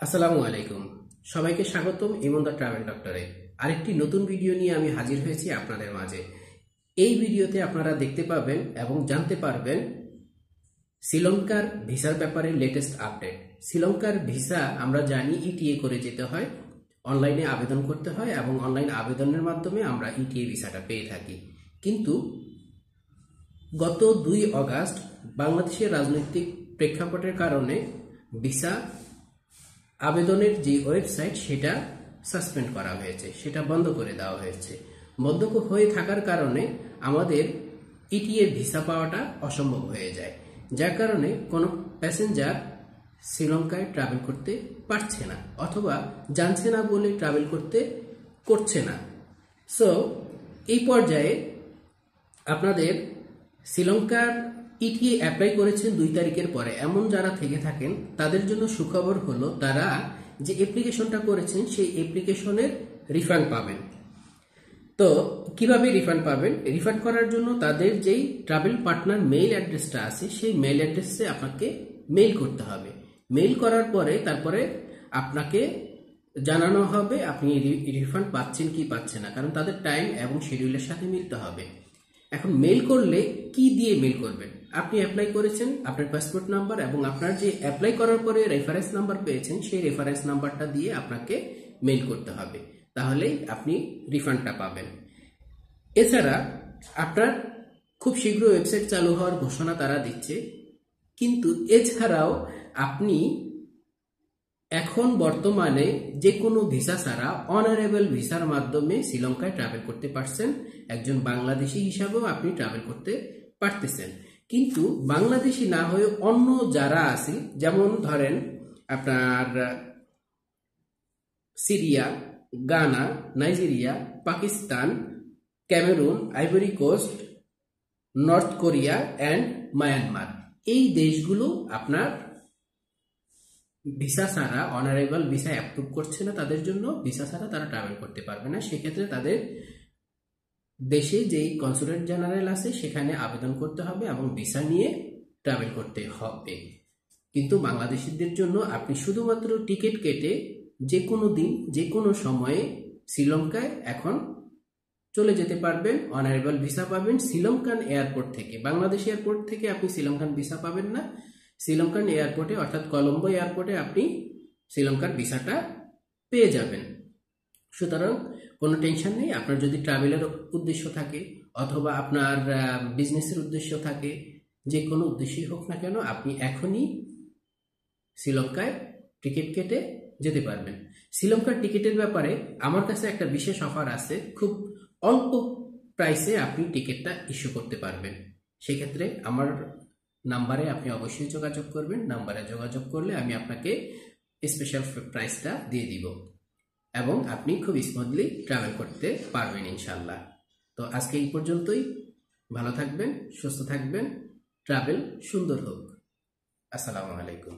আসসালামু আলাইকুম। সবাইকে স্বাগতম ইমনদা ট্রাভেল ডক্টরে। আরেকটি নতুন ভিডিও নিয়ে আমি হাজির হয়েছি আপনাদের মাঝে। এই ভিডিওতে আপনারা দেখতে পাবেন এবং জানতে পারবেন শ্রীলঙ্কার ভিসার ব্যাপারে লেটেস্ট আপডেট। শ্রীলঙ্কার ভিসা আমরা জানি ইটিএ করে যেতে হয়, অনলাইনে আবেদন করতে হয় এবং অনলাইন আবেদনের মাধ্যমে আমরা ইটিএ ভিসাটা পেয়ে থাকি। কিন্তু গত 2 অগাস্ট বাংলাদেশের রাজনৈতিক প্রেক্ষাপটের কারণে ভিসা আবেদনের যে ওয়েবসাইট সেটা সাসপেন্ড করা হয়েছে, সেটা বন্ধ করে দেওয়া হয়েছে। বন্ধ হয়ে থাকার কারণে আমাদের ইটিএ ভিসা পাওয়াটা অসম্ভব হয়ে যায়, যার কারণে কোনো প্যাসেঞ্জার শ্রীলঙ্কায় ট্রাভেল করতে পারছে না অথবা জানছে না বলে ট্রাভেল করছে না। সো এই পর্যায়ে আপনাদের শ্রীলঙ্কার ইটিএ অ্যাপ্লাই করেছেন 2 তারিখের পরে এমন যারা থেকে থাকেন তাদের জন্য সুখবর হলো তারা যে অ্যাপ্লিকেশনটা করেছেন সেই অ্যাপ্লিকেশনের রিফান্ড পাবেন। তো কিভাবে রিফান্ড পাবেন? রিফান্ড করার জন্য তাদের যেই ট্রাভেল পার্টনার মেইল অ্যাড্রেসটা আছে সেই মেইল অ্যাড্রেসে আপনাকে মেইল করতে হবে। মেইল করার পরে তারপরে আপনাকে জানানো হবে আপনি রিফান্ড পাচ্ছেন কি পাচ্ছেন না, কারণ তাদের টাইম এবং শিডিউলের সাথে মিলতে হবে। এখন মেইল করলে কি দিয়ে মেইল করবেন? আপনি অ্যাপ্লাই করেছেন, আপনার পাসপোর্ট নাম্বার এবং আপনার যে অ্যাপ্লাই করার পরে রেফারেন্স নাম্বার পেয়েছেন সেই রেফারেন্স নাম্বারটা দিয়ে আপনাকে মেইল করতে হবে, তাহলেই আপনি রিফান্ডটা পাবেন। এছাড়া আপনার খুব শীঘ্র ওয়েবসাইট চালু হওয়ার ঘোষণা তারা দিচ্ছে, কিন্তু এছাড়াও আপনি এখন বর্তমানে যে কোনো ভিসা ছাড়া অনারেবল ভিসার মাধ্যমে শ্রীলঙ্কায় ট্রাভেল করতে পারছেন। একজন বাংলাদেশি হিসাবেও আপনি ট্রাভেল করতে পারতেছেন। কিন্তু বাংলাদেশি না হয়ে অন্য যারা আছে, যেমন ধরেন আপনার Syria, Ghana, Nigeria, Pakistan, Cameroon, Ivory Coast, North Korea and Myanmar, এই দেশগুলো আপনার ভিসা ছাড়া অনারেবল ভিসা অ্যাপ্রুভ করছে না, তাদের জন্য ভিসা ছাড়া তারা ট্রাভেল করতে পারবে না। সেক্ষেত্রে তাদের দেশে যেই কনসুলেট জেনারেল আছে সেখানে আবেদন করতে হবে এবং ভিসা নিয়ে ট্রাভেল করতে হবে। কিন্তু বাংলাদেশিদের জন্য আপনি শুধুমাত্র টিকিট কেটে যে কোনো দিন যে কোনো সময়ে শ্রীলঙ্কায় এখন চলে যেতে পারবেন, অনারেবল ভিসা পাবেন শ্রীলঙ্কান এয়ারপোর্ট থেকে। বাংলাদেশ এয়ারপোর্ট থেকে আপনি শ্রীলঙ্কান ভিসা পাবেন না, শ্রীলঙ্কান এয়ারপোর্টে অর্থাৎ কলম্বো এয়ারপোর্টে আপনি শ্রীলঙ্কার ভিসাটা পেয়ে যাবেন। সুতরাং কোনো টেনশন নেই। আপনার যদি ট্রাভেলের উদ্দেশ্য থাকে অথবা আপনার বিজনেসের উদ্দেশ্য থাকে, যে কোনো উদ্দেশ্যই হোক না কেন, আপনি এখনই শ্রীলঙ্কায় টিকিট কেটে যেতে পারবেন। শ্রীলঙ্কার টিকিটের ব্যাপারে আমার কাছে একটা বিশেষ অফার আছে, খুব অল্প প্রাইসে আপনি টিকিটটা ইস্যু করতে পারবেন। সেক্ষেত্রে আমার নাম্বারে আপনি অবশ্যই যোগাযোগ করবেন। নাম্বারে যোগাযোগ করলে আমি আপনাকে স্পেশাল প্রাইসটা দিয়ে দিব এবং আপনি খুব স্মুথলি ট্রাভেল করতে পারবেন ইনশাল্লাহ। তো আজকে এই পর্যন্তই। ভালো থাকবেন, সুস্থ থাকবেন, ট্রাভেল সুন্দর হোক। আসসালামু আলাইকুম।